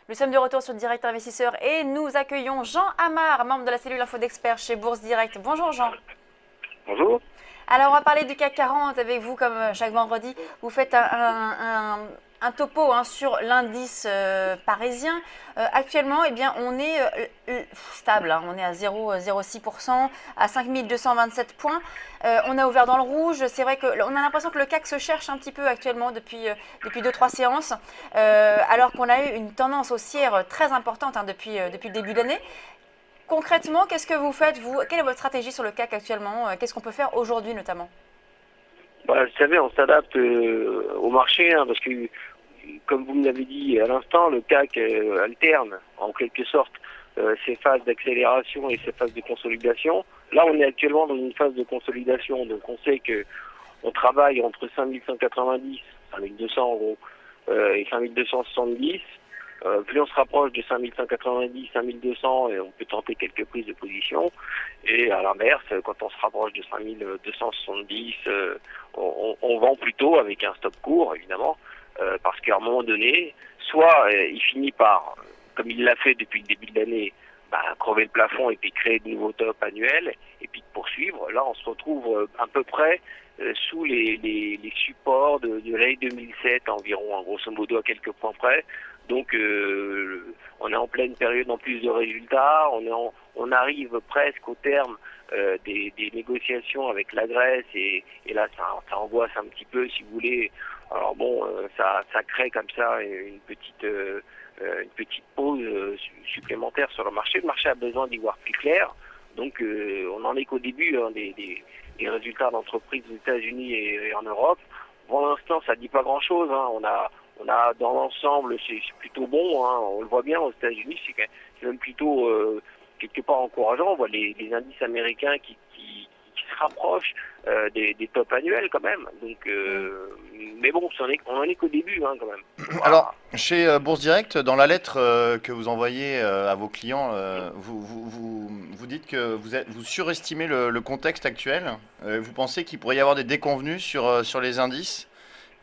Nous sommes de retour sur Direct Investisseur et nous accueillons Jean Amar, membre de la cellule Info d'Experts chez Bourse Direct. Bonjour Jean. Bonjour. Alors on va parler du CAC 40 avec vous comme chaque vendredi. Vous faites un topo sur l'indice parisien. Actuellement, eh bien, on est stable, on est à 0,06%, à 5227 points. On a ouvert dans le rouge. C'est vrai qu'on a l'impression que le CAC se cherche un petit peu actuellement depuis 2-3 séances, alors qu'on a eu une tendance haussière très importante depuis le début de l'année. Concrètement, qu'est-ce que vous faites, vous? Quelle est votre stratégie sur le CAC actuellement? Qu'est-ce qu'on peut faire aujourd'hui notamment? Vous savez, on s'adapte au marché, parce que, comme vous me l'avez dit à l'instant, le CAC alterne en quelque sorte ses phases d'accélération et ses phases de consolidation. Là, on est actuellement dans une phase de consolidation, donc on sait que on travaille entre 5190, 5200 euros, et 5270. Plus on se rapproche de 5190, 5200, et on peut tenter quelques prises de position. Et à l'inverse, quand on se rapproche de 5270, on vend plutôt avec un stop court, évidemment, parce qu'à un moment donné, soit il finit par, comme il l'a fait depuis le début de l'année, crever le plafond et puis créer de nouveaux tops annuels, et puis de poursuivre. Là, on se retrouve à peu près sous les supports de l'année 2007 environ, en grosso modo à quelques points près. Donc on est en pleine période en plus de résultats, on arrive presque au terme des négociations avec la Grèce et là ça angoisse un petit peu si vous voulez. Alors bon, ça crée comme ça une petite pause supplémentaire sur le marché. Le marché a besoin d'y voir plus clair. Donc on en est qu'au début des résultats d'entreprises aux États-Unis et en Europe. Pour l'instant, ça dit pas grand-chose. On a dans l'ensemble, c'est plutôt bon. On le voit bien aux États-Unis, c'est même plutôt quelque part encourageant. On voit les indices américains qui se rapprochent des tops annuels quand même. Donc, mais bon, on en est qu'au début quand même. Voilà. Alors, chez Bourse Direct, dans la lettre que vous envoyez à vos clients, vous dites que vous surestimez le contexte actuel. Vous pensez qu'il pourrait y avoir des déconvenues sur les indices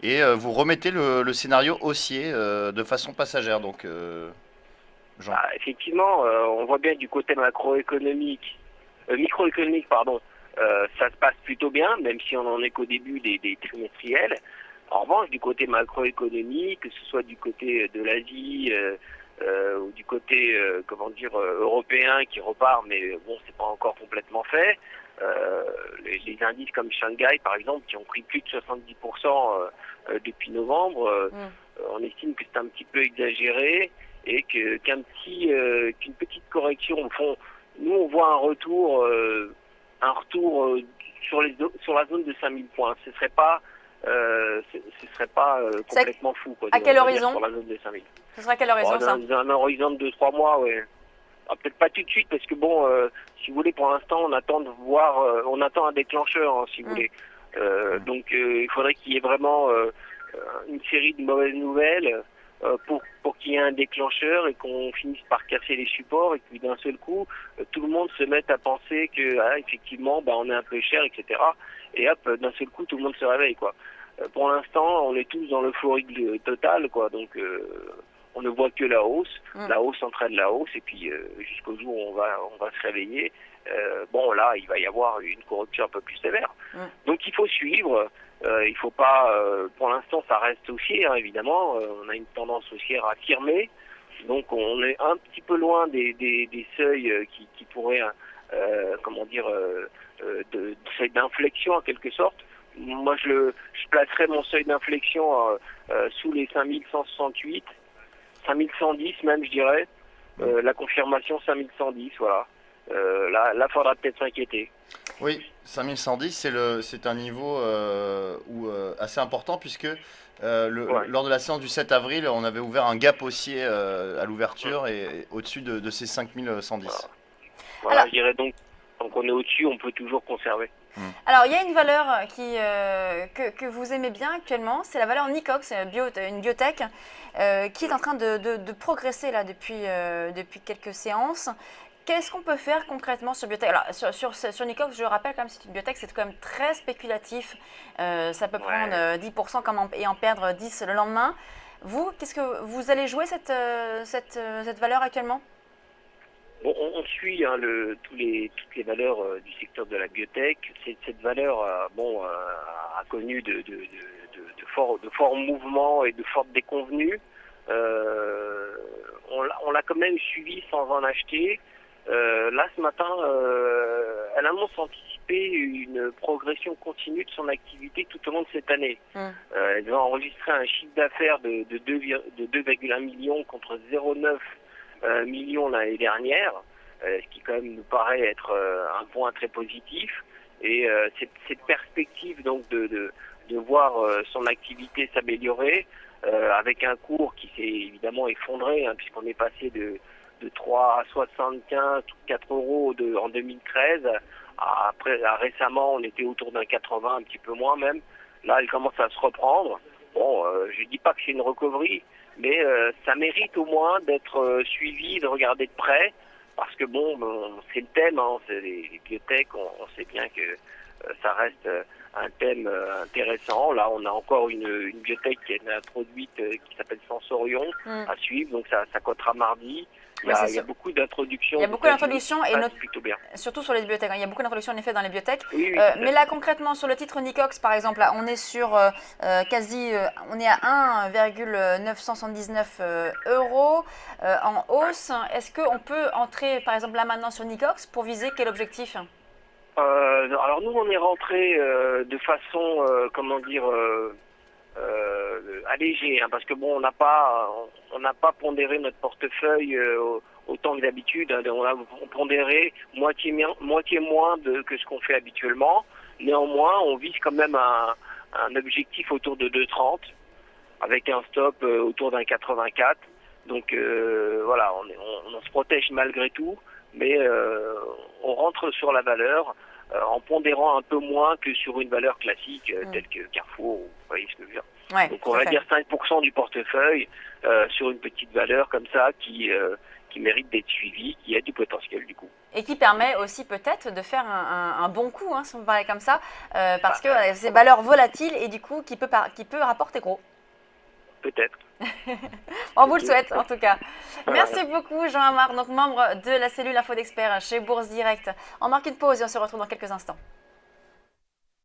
et vous remettez le scénario haussier de façon passagère. Donc, Jean. Effectivement, on voit bien du côté microéconomique, pardon, ça se passe plutôt bien, même si on en est qu'au début des trimestriels. En revanche, du côté macroéconomique, que ce soit du côté de l'Asie ou du côté, européen qui repart, mais bon, c'est pas encore complètement fait. Les indices comme Shanghai, par exemple, qui ont pris plus de 70% depuis novembre, on estime que c'est un petit peu exagéré et qu'une petite correction, au fond, nous on voit un retour sur la zone de 5000 points. Ce serait pas complètement fou, quoi. À quel horizon? Sur la zone de 5000. Ce sera à quel horizon ça? Dans un horizon de 2-3 mois, ouais. Peut-être pas tout de suite, parce que bon, si vous voulez, pour l'instant, on attend de voir, on attend un déclencheur, si vous voulez. Donc, il faudrait qu'il y ait vraiment une série de mauvaises nouvelles pour qu'il y ait un déclencheur et qu'on finisse par casser les supports et que d'un seul coup, tout le monde se mette à penser que, effectivement, on est un peu cher, etc. Et hop, d'un seul coup, tout le monde se réveille, quoi. Pour l'instant, on est tous dans l'euphorie totale, quoi. Donc, on ne voit que la hausse. La hausse entraîne la hausse, et puis jusqu'au jour où on va se réveiller. Là, il va y avoir une correction un peu plus sévère. Donc, il faut suivre. Il faut pas. Pour l'instant, ça reste haussier, évidemment. On a une tendance haussière affirmée. Donc, on est un petit peu loin des seuils qui pourraient, de seuil d'inflexion en quelque sorte. Moi, je placerais mon seuil d'inflexion sous les 5168. 5110 même, je dirais. La confirmation 5110, voilà. Là, faudra peut-être s'inquiéter. Oui, 5110, c'est un niveau assez important puisque lors de la séance du 7 avril, on avait ouvert un gap haussier à l'ouverture et au-dessus de ces 5110. Voilà, je dirais donc on est au-dessus, on peut toujours conserver. Alors, il y a une valeur que vous aimez bien actuellement, c'est la valeur Nicox, une biotech, qui est en train de progresser là depuis quelques séances. Qu'est-ce qu'on peut faire concrètement sur biotech? Alors, sur Nicox, je rappelle quand même, c'est une biotech, c'est quand même très spéculatif. Ça peut prendre 10% et en perdre 10 le lendemain. Vous, qu'est-ce que vous allez jouer cette valeur actuellement? Bon, on suit hein, toutes les valeurs du secteur de la biotech. Cette valeur a connu de forts mouvements et de fortes déconvenues. On l'a quand même suivi sans en acheter. Là, ce matin, elle annonce anticiper une progression continue de son activité tout au long de cette année. Elle va enregistrer un chiffre d'affaires de 2,1 millions contre 0,9 millions l'année dernière, ce qui quand même nous paraît être un point très positif. Et cette perspective donc de voir son activité s'améliorer avec un cours qui s'est évidemment effondré, hein, puisqu'on est passé de 3 à 75 ou 4 euros en 2013. Récemment, on était autour d'un 80, un petit peu moins même. Là, elle commence à se reprendre. Bon, je dis pas que c'est une recovery, mais ça mérite au moins d'être suivi, de regarder de près, parce que bon c'est le thème, hein, c'est les biotech, on sait bien que ça reste un thème intéressant. Là, on a encore une biotech qui est introduite qui s'appelle Sensorion à suivre, donc ça cotera mardi. Il y a beaucoup d'introductions. Il y a beaucoup d'introductions et plutôt bien. Surtout sur les biotech. Il y a beaucoup d'introductions en effet dans les biotech. Oui, mais là concrètement sur le titre Nicox par exemple, là, on est sur on est à 1,979 euros en hausse. Est-ce qu'on peut entrer par exemple là maintenant sur Nicox pour viser quel objectif? Alors nous on est rentré de façon allégée, hein, parce que bon on n'a pas pondéré notre portefeuille autant que d'habitude, hein, on a pondéré moitié moins que ce qu'on fait habituellement. Néanmoins on vise quand même un objectif autour de 2,30 avec un stop autour d'un 84. Donc voilà, on se protège malgré tout, mais on rentre sur la valeur en pondérant un peu moins que sur une valeur classique telle que Carrefour, vous voyez ce que je veux dire. Ouais, donc on va dire 5% du portefeuille sur une petite valeur comme ça qui mérite d'être suivie, qui a du potentiel du coup. Et qui permet aussi peut-être de faire un bon coup, hein, si on parlait comme ça, parce que c'est valeur volatile et du coup qui peut rapporter gros. Peut-être. On vous le souhaite en tout cas. Merci beaucoup Jean Amar, donc membre de la cellule Info d'Experts chez Bourse Direct. On marque une pause et on se retrouve dans quelques instants.